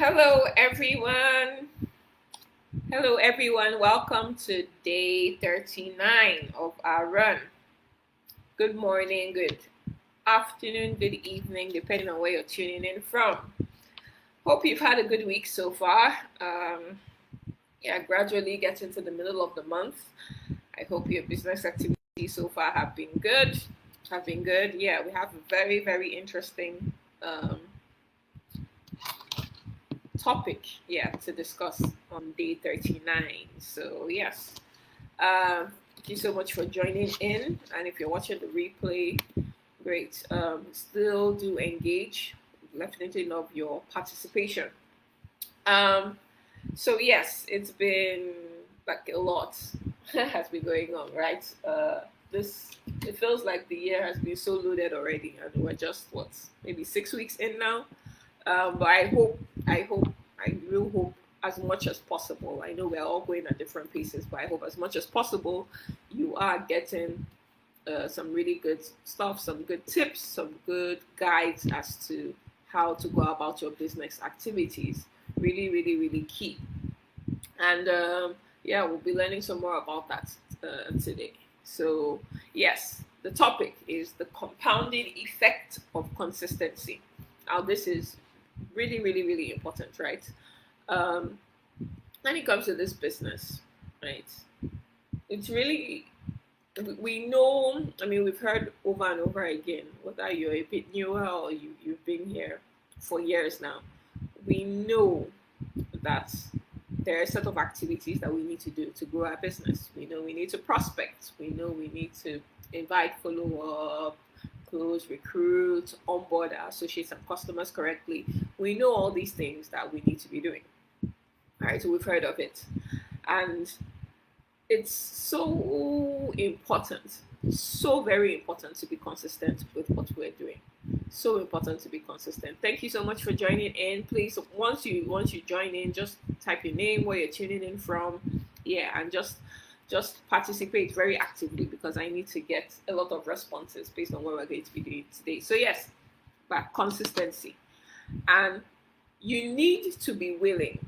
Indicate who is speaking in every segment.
Speaker 1: Hello, everyone. Hello, everyone. Welcome to day 39 of our run. Good morning, good afternoon, good evening, depending on where you're tuning in from. Hope you've had a good week so far. Gradually getting to the middle of the month. I hope your business activities so far have been good. Have been good. Yeah, we have a very, very interesting topic, to discuss on day 39. So, yes, thank you so much for joining in. And if you're watching the replay, great. Still do engage. Definitely love your participation. So, yes, it's been like a lot has been going on, right? This it feels like the year has been so loaded already, and we're just maybe 6 weeks in now. But I will hope as much as possible. I know we're all going at different paces, but I hope as much as possible you are getting some really good stuff, some good tips, some good guides as to how to go about your business activities. Really, really, really key. And we'll be learning some more about that today. So, yes, the topic is the compounding effect of consistency. Now, this is really, really, really important, right? Um, when it comes to this business, right? It's really, we know, I mean, we've heard over and over again, whether you're a bit newer or you've been here for years now, we know that there are a set of activities that we need to do to grow our business. We know we need to prospect. We know we need to invite, follow up, close, recruit, onboard our associates and customers correctly. We know all these things that we need to be doing. All right, so we've heard of it. And it's so important, so very important to be consistent with what we're doing. So important to be consistent. Thank you so much for joining in. Please, once you join in, just type your name, where you're tuning in from, and just participate very actively, because I need to get a lot of responses based on what we're going to be doing today. So yes, but consistency, and you need to be willing,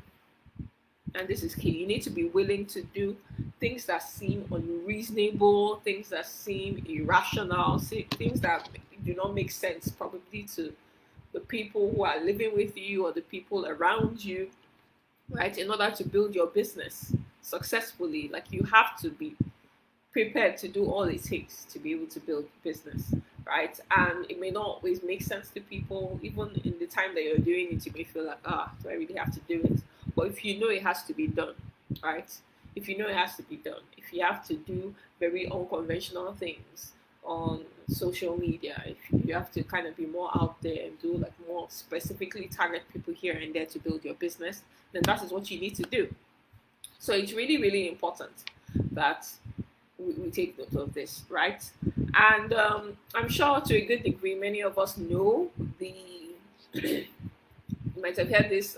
Speaker 1: and this is key. You need to be willing to do things that seem unreasonable, things that seem irrational, things that do not make sense probably to the people who are living with you or the people around you, right? In order to build your business successfully, like, you have to be prepared to do all it takes to be able to build business, right? And it may not always make sense to people. Even in the time that you're doing it, you may feel like, do I really have to do it? But if you know it has to be done, right? If you know it has to be done, if you have to do very unconventional things on social media, if you have to kind of be more out there and do like more specifically target people here and there to build your business, then that is what you need to do. So it's really, really important that we take note of this, right? And I'm sure to a good degree, many of us know the you might have heard this,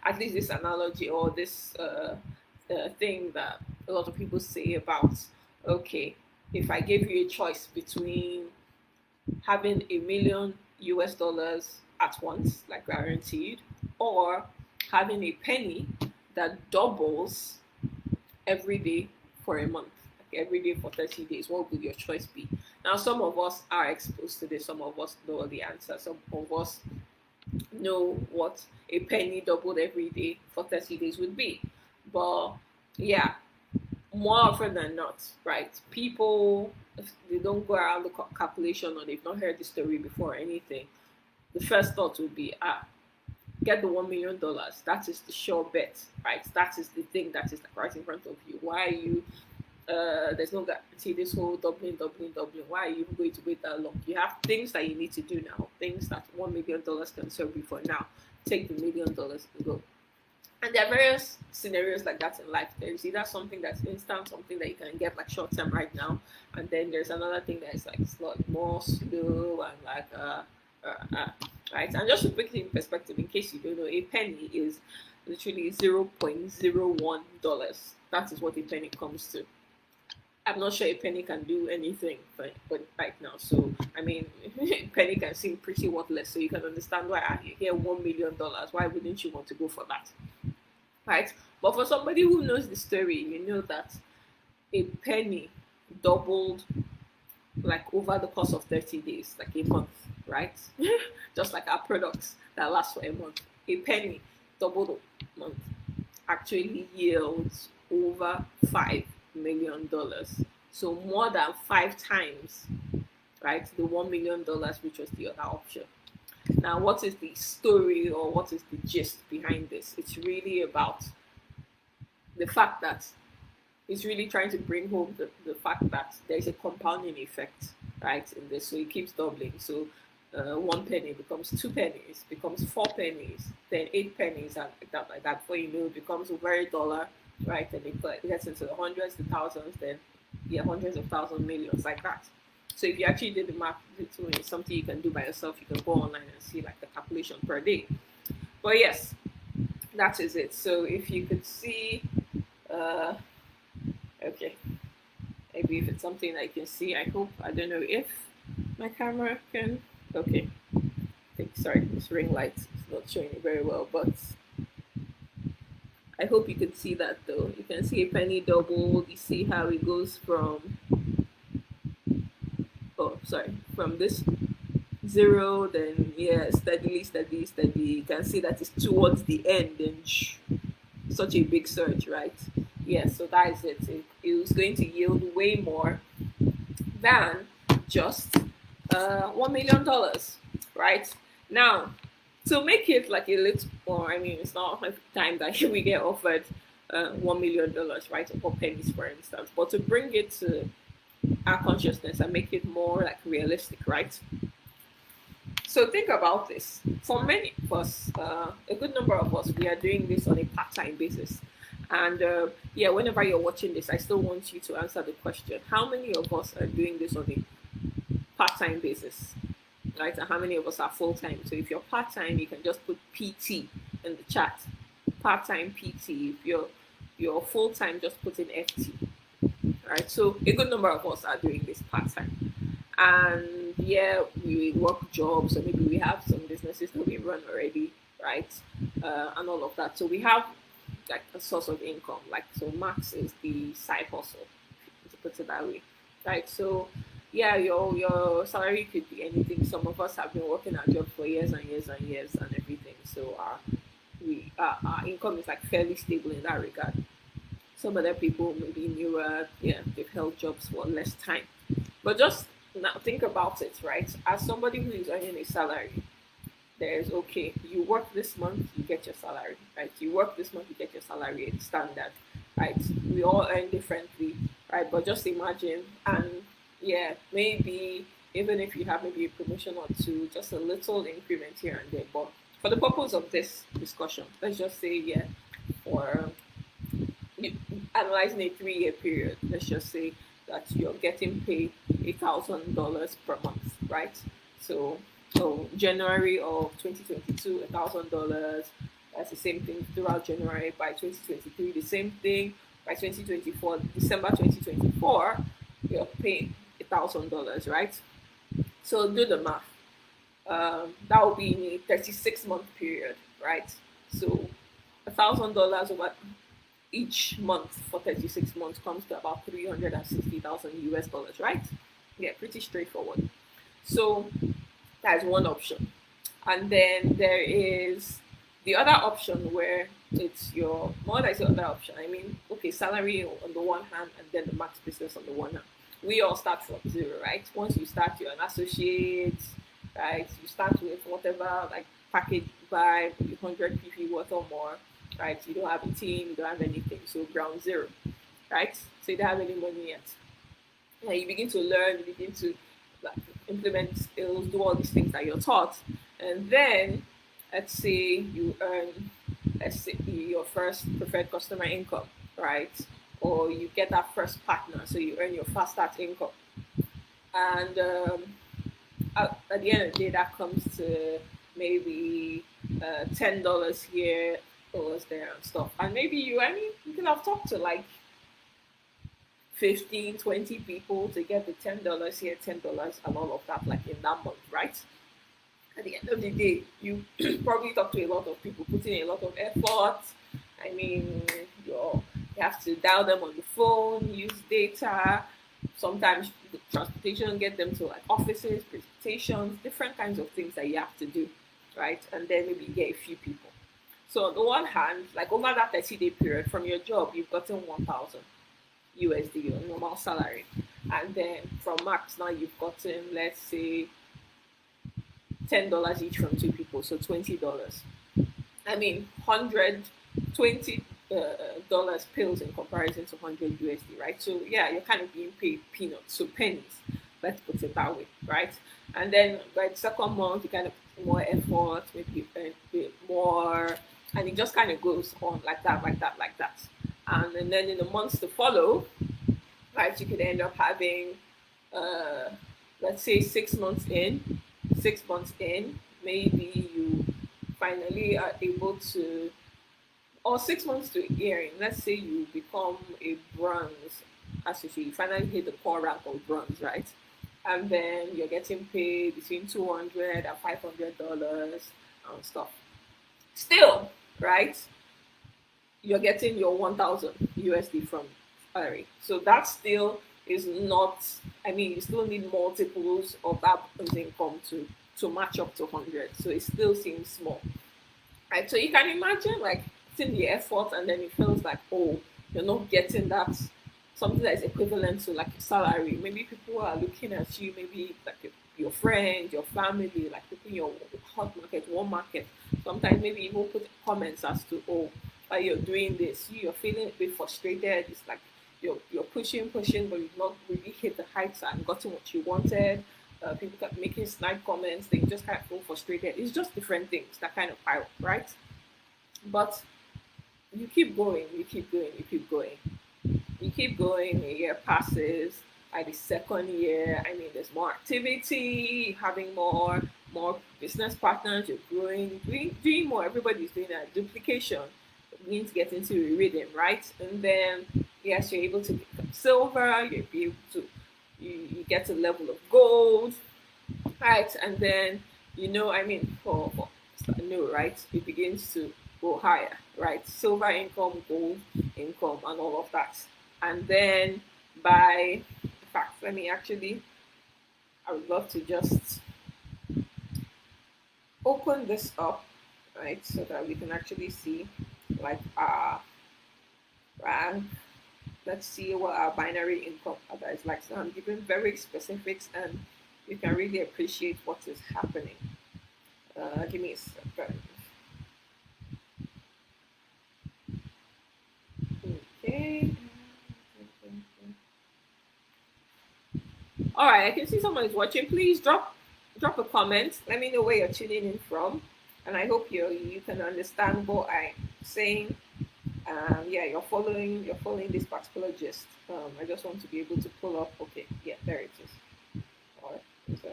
Speaker 1: at least this analogy or this thing that a lot of people say about, okay, if I gave you a choice between having $1 million at once, like guaranteed, or having a penny that doubles every day for a month, like every day for 30 days, what would your choice be? Now, some of us are exposed to this, some of us know the answer, some of us know what a penny doubled every day for 30 days would be. But yeah, more often than not, right? People, if they don't go around the calculation or they've not heard the story before or anything, the first thought would be, get the $1 million. That is the sure bet, right? That is the thing that is right in front of you. Why are you? There's no guarantee. This whole doubling. Why are you going to wait that long? You have things that you need to do now. Things that $1 million can serve you for now. Take the $1 million and go. And there are various scenarios like that in life. There's either something that's instant, something that you can get like short term right now, and then there's another thing that is like more slow and like right. And just to put it in perspective, in case you don't know, a penny is literally $0.01. That is what a penny comes to. I'm not sure a penny can do anything but right now. So I mean, penny can seem pretty worthless. So you can understand why you hear $1 million. Why wouldn't you want to go for that, right? But for somebody who knows the story, you know that a penny doubled like over the course of 30 days, like a month, right? Just like our products that last for a month. A penny doubled a month actually yields over $5 million. So more than 5 times, right? The $1 million, which was the other option. Now, what is the story or what is the gist behind this? It's really about the fact that it's really trying to bring home the fact that there's a compounding effect, right, in this. So it keeps doubling. So 1 penny becomes 2 pennies, becomes 4 pennies, then 8 pennies, and like that. Before you know, it becomes over $1, right? And it gets into the hundreds, the thousands, then yeah, hundreds of thousands, millions, like that. So if you actually did the math, it's something you can do by yourself. You can go online and see like the calculation per day. But yes, that is it. So if you could see, okay, maybe if it's something I can see, I hope. I don't know if my camera can. Okay, I think, sorry, this ring light is not showing it very well, but I hope you can see that though. You can see a penny double. You see how it goes from, oh, sorry, from this zero, then yeah, steadily, steady, steady. You can see that it's towards the end and such a big surge, right? Yeah, so that is it. It was going to yield way more than just $1 million, right? Now, to make it like a little more, I mean, it's not every time that we get offered $1 million, right, or pennies, for instance, but to bring it to our consciousness and make it more like realistic, right? So think about this. For many of us, a good number of us, we are doing this on a part-time basis. And yeah, whenever you're watching this, I still want you to answer the question: how many of us are doing this on a part-time basis, right? And how many of us are full-time? So if you're part-time, you can just put PT in the chat. Part-time PT. If you're full-time, just put in FT. Right. So a good number of us are doing this part-time. And yeah, we work jobs, or maybe we have some businesses that we run already, right? And all of that. So we have like a source of income. Like, so Max is the side hustle, to put it that way, right? So yeah, your salary could be anything. Some of us have been working our job for years and years and years and everything. So our income is like fairly stable in that regard. Some other people maybe newer, yeah, they've held jobs for less time. But just now think about it, right? As somebody who is earning a salary, there's okay, you work this month, you get your salary, right? You work this month, you get your salary, it's standard, right? We all earn differently, right? But just imagine, and yeah, maybe even if you have maybe a promotion or two, just a little increment here and there. But for the purpose of this discussion, let's just say, yeah, for analyzing a 3-year period, let's just say that you're getting paid $1,000 per month, right? So January of 2022, $1,000. That's the same thing throughout January. By 2023, the same thing. By 2024, December 2024, you're paying $1,000, right? So do the math. That will be in a 36-month period, right? So $1,000 over each month for 36 months comes to about 360,000 US dollars, right? Yeah, pretty straightforward. So that's one option. And then there is the other option where it's your, more like the other option. I mean, okay, salary on the one hand and then the max business on the one hand. We all start from zero, right? Once you start, you're an associate, right? You start with whatever, like package buy 100 PP worth or more, right? You don't have a team, you don't have anything. So ground zero, right? So you don't have any money yet. Yeah, you begin to learn, you begin to like implement skills, do all these things that you're taught. And then let's say you earn, let's say your first preferred customer income, right? Or you get that first partner, so you earn your first start income. And at the end of the day, that comes to maybe $10 here, dollars there, and stuff. And maybe you, I mean, you can have talked to like 15, 20 people to get the $10 here, $10 and all of that, like in that month, right? At the end of the day, you probably talk to a lot of people, putting in a lot of effort. I mean, you have to dial them on the phone, use data. Sometimes the transportation, get them to like offices, presentations, different kinds of things that you have to do, right? And then maybe you get a few people. So on the one hand, like over that 30-day period from your job, you've gotten 1,000 USD, your normal salary. And then from max now you've gotten, let's say, $10 each from two people, so $20. I mean, 120 dollars pills in comparison to 100 USD, right? So yeah, you're kind of being paid peanuts, so pennies. Let's put it that way, right? And then by the second month, you kind of put more effort, maybe a bit more, and it just kind of goes on like that, like that, like that. And then in the months to follow, right, you could end up having, uh, let's say 6 months in, 6 months in, maybe you finally are able to, or 6 months to a year in, let's say you become a bronze associate, you finally hit the core rank of bronze, right? And then you're getting paid between $200 and $500 and stuff. Still, right? You're getting your 1,000 USD from salary. So that still is not, I mean, you still need multiples of that income to match up to 100. So it still seems small. Right? So you can imagine like putting the effort and then it feels like, oh, you're not getting that something that is equivalent to like a salary. Maybe people are looking at you, maybe like your friends, your family, like people in your hot market, warm market. Sometimes maybe even put comments as to, oh, why you're doing this. You're feeling a bit frustrated. It's like you're pushing, but you've not really hit the heights and gotten what you wanted. People kept making snide comments. They just kind of feel frustrated. It's just different things that kind of pile up, right? But you keep going, you keep going, you keep going. You keep going, a year passes. By the second year, I mean, there's more activity, having more business partners, you're growing, doing more. Everybody's doing a duplication. It means getting to a rhythm, right? And then, yes, you're able to become silver, you're able to, you get to level of gold, right? And then, I mean, for no, right? It begins to go higher, right? Silver income, gold income, and all of that. And then by, in fact, let me actually, I would love to just open this up, right? So that we can actually see like our rank. Let's see what our binary income other is like. So I'm giving very specifics and you can really appreciate what is happening. Give me a second. Okay. All right, I can see someone is watching. Please drop a comment. Let me know where you're tuning in from, and I hope you can understand what I'm saying. Yeah, you're following this particular gist. I just want to be able to pull up. Okay, yeah, there it is. All right, so,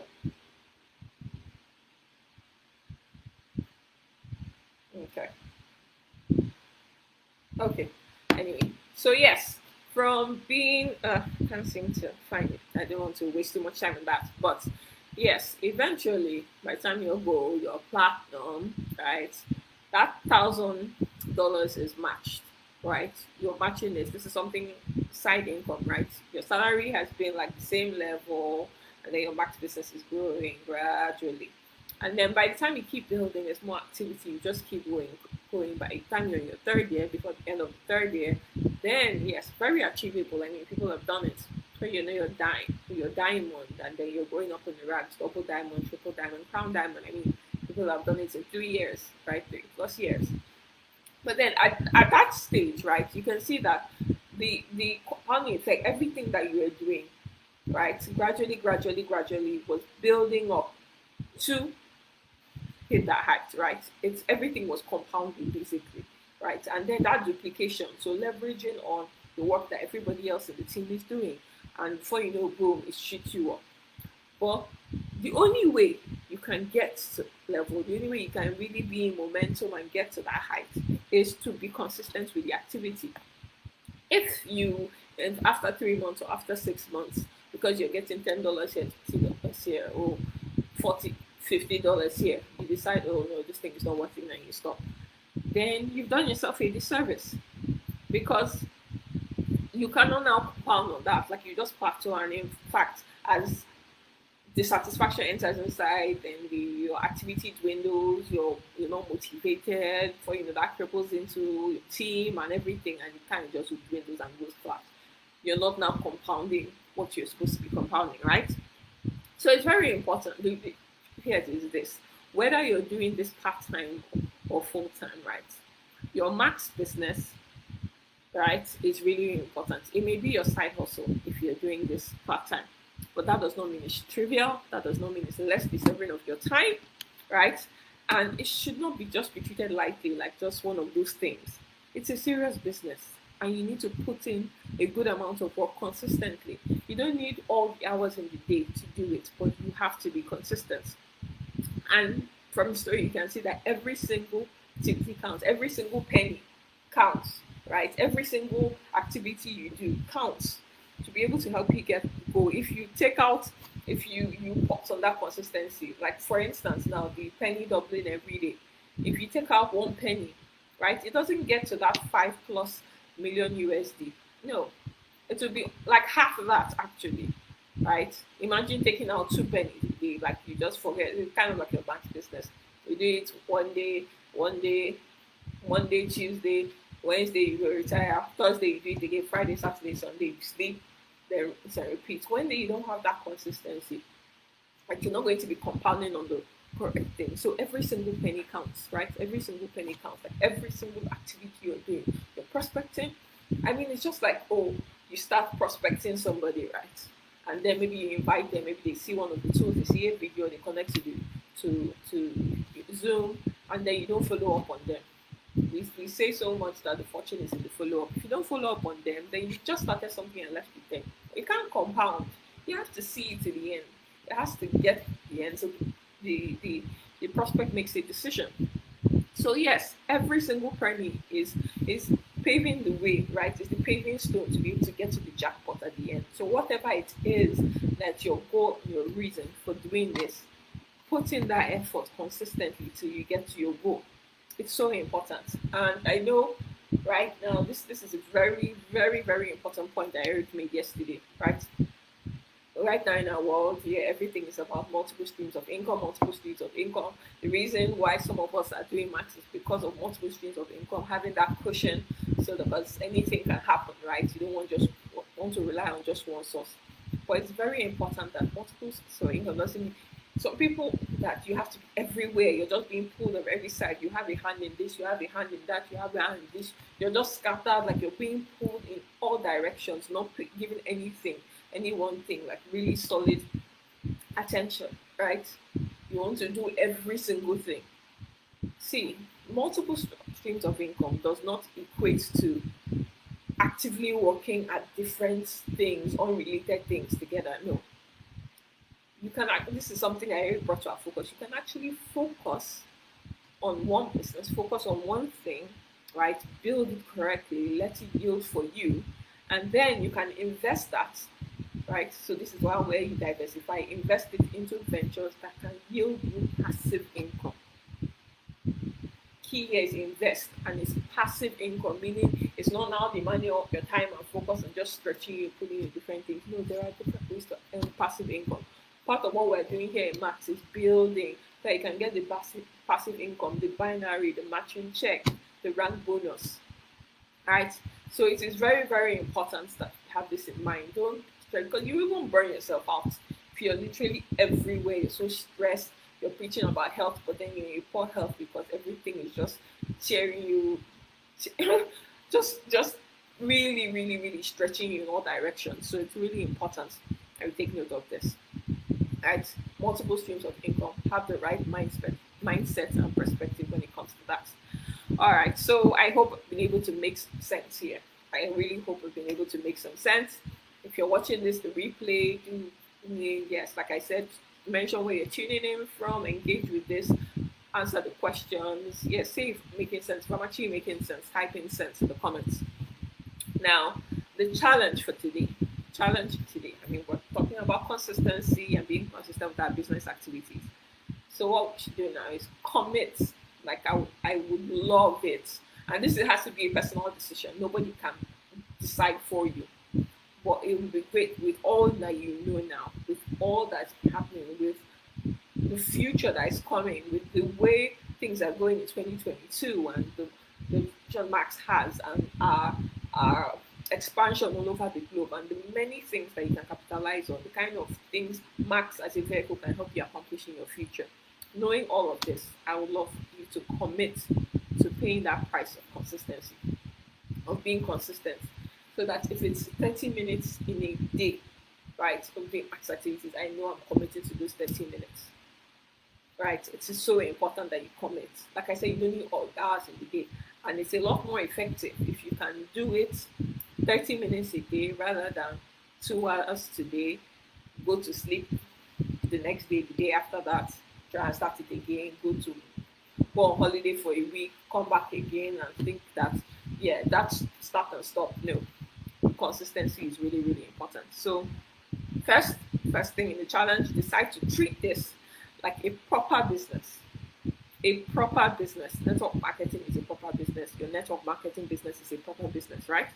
Speaker 1: okay, okay. Anyway, so yes, from being can't seem to find it. I don't want to waste too much time on that, but yes, eventually, by the time you go your platinum, right, that $1,000 is matched, right? You're matching this. This is something side income, right? Your salary has been like the same level, and then your max business is growing gradually. And then by the time you keep building, there's more activity. You just keep going. By the time you're in your third year, before the end of the third year, then yes, very achievable. I mean, people have done it. So you're diamond, and then you're going up in the ranks, double diamond, triple diamond, crown diamond. I mean, people have done it in 3 years, right? 3+ years. But then at that stage, right, you can see that the compounding effect, everything that you are doing, right, gradually was building up to hit that height, right? It's everything was compounding basically, right? And then that duplication, so leveraging on the work that everybody else in the team is doing, and before you know, boom, it shoots you up. But the only way you can get to level, the only way you can really be in momentum and get to that height is to be consistent with the activity. If you And after 3 months or after 6 months, because you're getting $10 here, $50 here, or 40 $50 here, you decide, oh no, this thing is not working, and you stop. Then you've done yourself a disservice, because you cannot now compound on that. Like, you just plateau, and in fact, as the satisfaction enters inside, and your activity dwindles, you're not motivated, for that cripples into your team and everything, and it kind of just dwindles and goes flat. You're not now compounding what you're supposed to be compounding, right? So it's very important. Here it is this: whether you're doing this part time or full time, right? Your max business, right, is really important. It may be your side hustle if you're doing this part time, but that does not mean it's trivial. That does not mean it's less deserving of your time, right? And it should not be just be treated lightly, like just one of those things. It's a serious business, and you need to put in a good amount of work consistently. You don't need all the hours in the day to do it, but you have to be consistent. And from the story, you can see that every single activity counts, every single penny counts, right? Every single activity you do counts to be able to help you get go. If you take out, if you put on that consistency, like for instance, now the penny doubling every day. If you take out one penny, right, it doesn't get to that 5+ million USD. No, it will be like half of that actually, right? Imagine taking out 2 pennies a day, like you just forget. It's kind of like your bank business. You do it one day, Monday, Tuesday, Wednesday you go retire, Thursday you do it again, Friday, Saturday, Sunday you sleep, then it's a repeat. When you don't have that consistency, like you're not going to be compounding on the correct thing. So every single penny counts, right? Every single penny counts. Like every single activity you're doing, you're prospecting. I mean, it's just like, oh, you start prospecting somebody, right? And then maybe you invite them, maybe they see one of the tools, they see a video, they connect to Zoom, and then you don't follow up on them. We say so much that the fortune is in the follow up. If you don't follow up on them, then you just started something and left it there. You can't compound. You have to see it to the end. It has to get the end. So the prospect makes a decision. So yes, every single penny is paving the way, right? It's the paving stone to be able to get to the jackpot at the end. So whatever it is that your goal, your reason for doing this, put in that effort consistently till you get to your goal. It's so important. And I know right now this is a very, very, very important point that Eric made yesterday, right? Right now in our world, yeah, everything is about multiple streams of income, multiple streams of income. The reason why some of us are doing max is because of multiple streams of income, having that cushion, so that because anything can happen, right? You don't want to rely on just one source. But it's very important that multiple sources of income doesn't mean some people that you have to be everywhere. You're just being pulled on every side. You have a hand in this, you have a hand in that, you have a hand in this. You're just scattered, like you're being pulled in all directions, not given anything, any one thing, like really solid attention, right? You want to do every single thing. See, multiple streams of income does not equate to actively working at different things, unrelated things together. No, you can. This is something I really brought to our focus. You can actually focus on one business, focus on one thing, right? Build it correctly, let it yield for you, and then you can invest that, right? So this is where you diversify, invest it into ventures that can yield you passive income. Key here is invest, and it's passive income, meaning it's not now demanding all your time and focus on just stretching you, putting in different things. No, there are different ways to earn passive income. Part of what we're doing here in Max is building so you can get the passive income, the binary, the matching check, the rank bonus, right? So it is very, very important that you have this in mind. Don't, because you even burn yourself out if you're literally everywhere. You're so stressed. You're preaching about health, but then you're in poor health because everything is just tearing you, just really, really, really stretching you in all directions. So it's really important that you take note of this. Right? Multiple streams of income. Have the right mindset and perspective when it comes to that. All right. So I hope I've been able to make some sense here. I really hope I've been able to make some sense. If you're watching this, the replay, yes, like I said, mention where you're tuning in from, engage with this, answer the questions. Yes, say if making sense. If I'm actually making sense, type in sense in the comments. Now, the challenge for today. I mean, we're talking about consistency and being consistent with our business activities. So what we should do now is commit. Like I would love it. And this has to be a personal decision. Nobody can decide for you. But it would be great with all that you know now, with all that's happening, with the future that is coming, with the way things are going in 2022 and the vision Max has and our expansion all over the globe and the many things that you can capitalize on, the kind of things Max as a vehicle can help you accomplish in your future. Knowing all of this, I would love you to commit to paying that price of consistency, of being consistent. So that if it's 30 minutes in a day, right, of doing max activities, I know I'm committed to those 30 minutes. Right? It is so important that you commit. Like I said, you don't need all hours in the day. And it's a lot more effective if you can do it 30 minutes a day rather than 2 hours today, go to sleep the next day, the day after that, try and start it again, go on holiday for a week, come back again and think that, yeah, that's start and stop. No, consistency is really, really important. So first thing in the challenge, decide to treat this like a proper business. A proper business. Network marketing is a proper business. Your network marketing business is a proper business, right?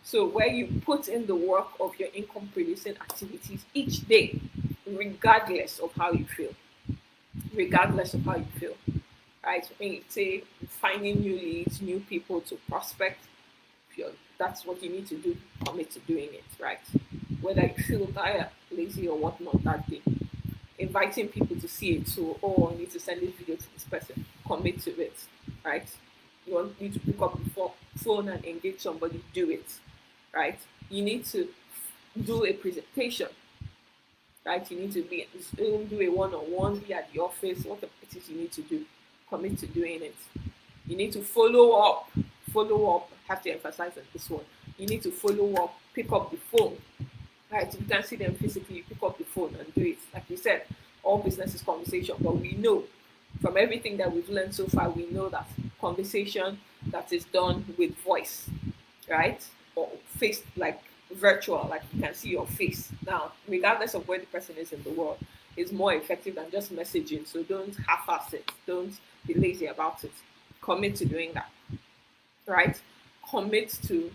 Speaker 1: So where you put in the work of your income producing activities each day, regardless of how you feel. Regardless of how you feel. Right? When you say finding new leads, new people to prospect, that's what you need to do, commit to doing it, right? Whether you feel tired, lazy, or whatnot that day. Inviting people to see it, so, oh, I need to send this video to this person, commit to it, right? You want me to pick up the phone and engage somebody, do it, right? You need to do a presentation, right? You need to do a one-on-one, be at the office, whatever it is you need to do, commit to doing it. You need to follow up, have to emphasize on this one. You need to follow up, pick up the phone, right? If you can't see them physically, you pick up the phone and do it. Like you said, all business is conversation, but we know from everything that we've learned so far, we know that conversation that is done with voice, right? Or face, like virtual, like you can see your face. Now, regardless of where the person is in the world, is more effective than just messaging. So don't half-ass it. Don't be lazy about it. Commit to doing that, right? Commit to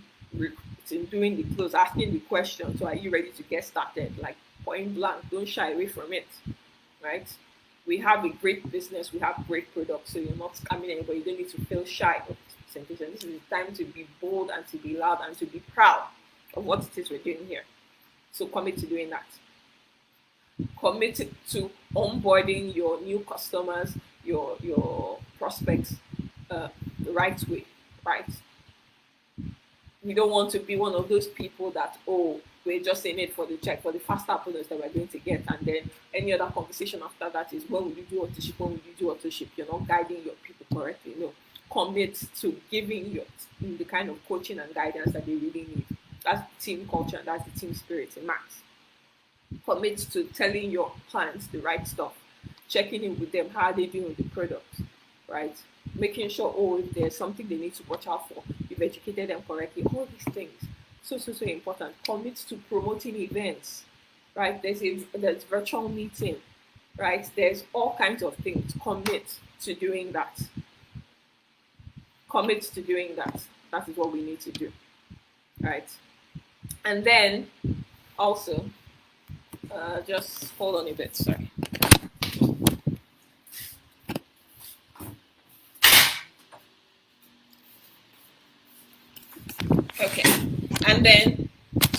Speaker 1: doing the close, asking the question. So are you ready to get started? Like point blank, don't shy away from it, right? We have a great business, we have great products, so you're not scamming anybody. You don't need to feel shy of presentation. This is the time to be bold and to be loud and to be proud of what it is we're doing here. So commit to doing that. Commit to onboarding your new customers, your prospects the right way, right? We don't want to be one of those people that, oh, we're just in it for the check, for the faster bonus that we're going to get. And then any other conversation after that is, when will you do auto ship? When will you do auto ship? You're not guiding your people correctly. No, commit to giving your team the kind of coaching and guidance that they really need. That's the team culture and that's the team spirit in Max. Commit to telling your clients the right stuff, checking in with them, how are they doing with the product, right? Making sure, oh, if there's something they need to watch out for, you've educated them correctly, all these things. So important. Commit to promoting events, right? There's virtual meeting, right? There's all kinds of things. Commit to doing that. Commit to doing that. That is what we need to do, right? And then also, just hold on a bit, sorry. Okay, and then,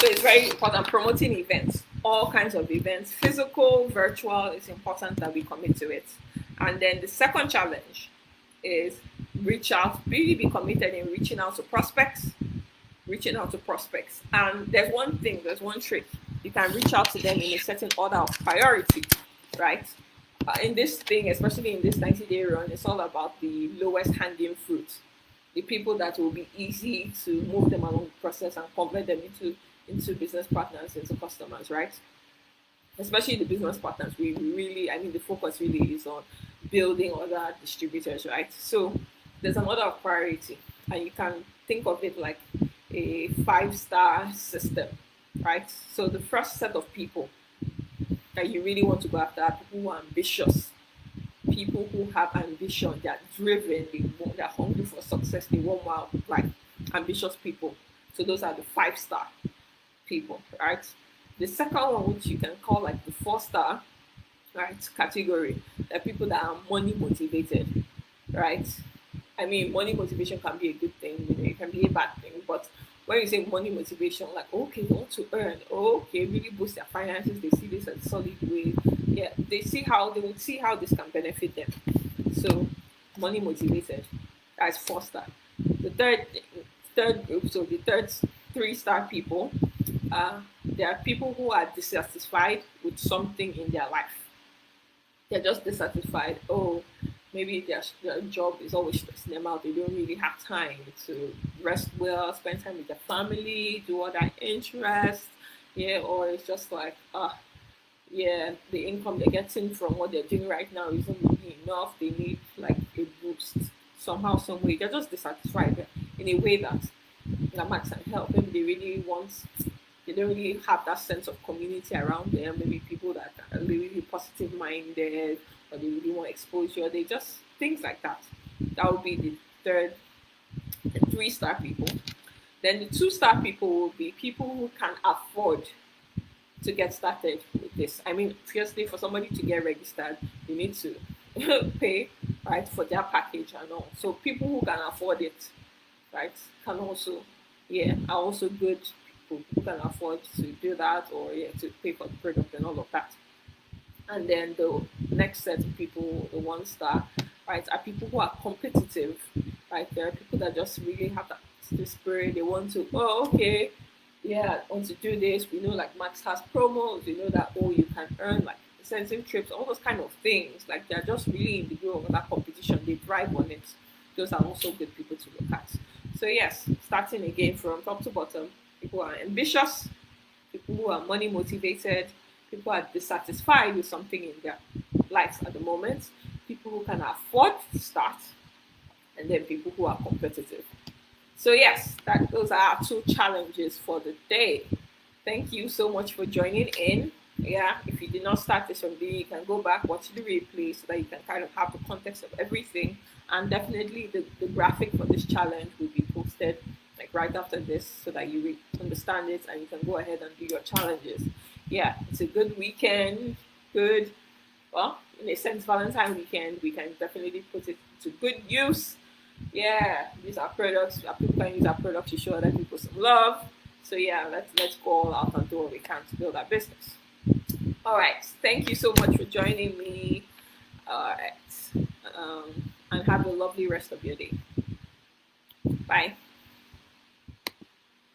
Speaker 1: so it's very important, promoting events, all kinds of events, physical, virtual, it's important that we commit to it. And then the second challenge is reach out, really be committed in reaching out to prospects. And there's one trick. You can reach out to them in a certain order of priority, right? In this thing, especially in this 90-day run, it's all about the lowest hanging fruit. The people that will be easy to move them along the process and convert them into business partners, into customers, right? Especially the business partners, we really, the focus really is on building other distributors, right? So there's an order of priority, and you can think of it like a 5-star system, right? So the first set of people that you really want to go after are people who are ambitious, people who have ambition, they're driven, they're hungry for success, they want more like ambitious people. So those are the 5-star people, right? The second one, which you can call like the 4-star, right, category, are people that are money motivated, right? I mean, money motivation can be a good thing, it can be a bad thing, but when you say money motivation, like, okay, you want to earn, okay, really boost their finances, they see this as a solid way. Yeah, they would see how this can benefit them. So, money motivated, that's 4-star. The third group, so the third 3-star people, there are people who are dissatisfied with something in their life. They're just dissatisfied. Oh, maybe their job is always stressing them out. They don't really have time to rest well, spend time with their family, do other interests. Yeah, or it's just like, yeah, the income they're getting from what they're doing right now isn't really enough. They need like a boost somehow, some way. They're just dissatisfied in a way that Max can help. Maybe they don't really have that sense of community around them. Maybe people that are really positive minded, or they really want exposure. They just things like that. That would be the 3-star people. Then the 2-star people will be people who can afford to get started with this. I mean, seriously, for somebody to get registered, you need to pay, right, for their package and all. So people who can afford it, right, can also, yeah, are also good people who can afford to do that, or yeah, to pay for the product and all of that. And then the next set of people, the 1-star, right, are people who are competitive, right? There are people that just really have that the spirit. They want to, oh, okay, yeah, I want to do this. We know like Max has promos. We know that, oh, you can earn like incentive trips, all those kind of things. Like they're just really in the groove of that competition. They thrive on it. Those are also good people to look at. So yes, starting again from top to bottom, people are ambitious, people who are money motivated, people who are dissatisfied with something in their lives at the moment, people who can afford to start, and then people who are competitive. So yes, those are our 2 challenges for the day. Thank you so much for joining in. Yeah, if you did not start this from you can go back, watch the replay so that you can kind of have the context of everything. And definitely the graphic for this challenge will be posted like right after this so that you understand it and you can go ahead and do your challenges. Yeah, it's a good weekend. Good, well, in a sense, Valentine weekend, we can definitely put it to good use. Yeah, use our products. People can use our products to show other people some love. So yeah, let's go all out and do what we can to build our business. All right, thank you so much for joining me. All right, and have a lovely rest of your day. Bye.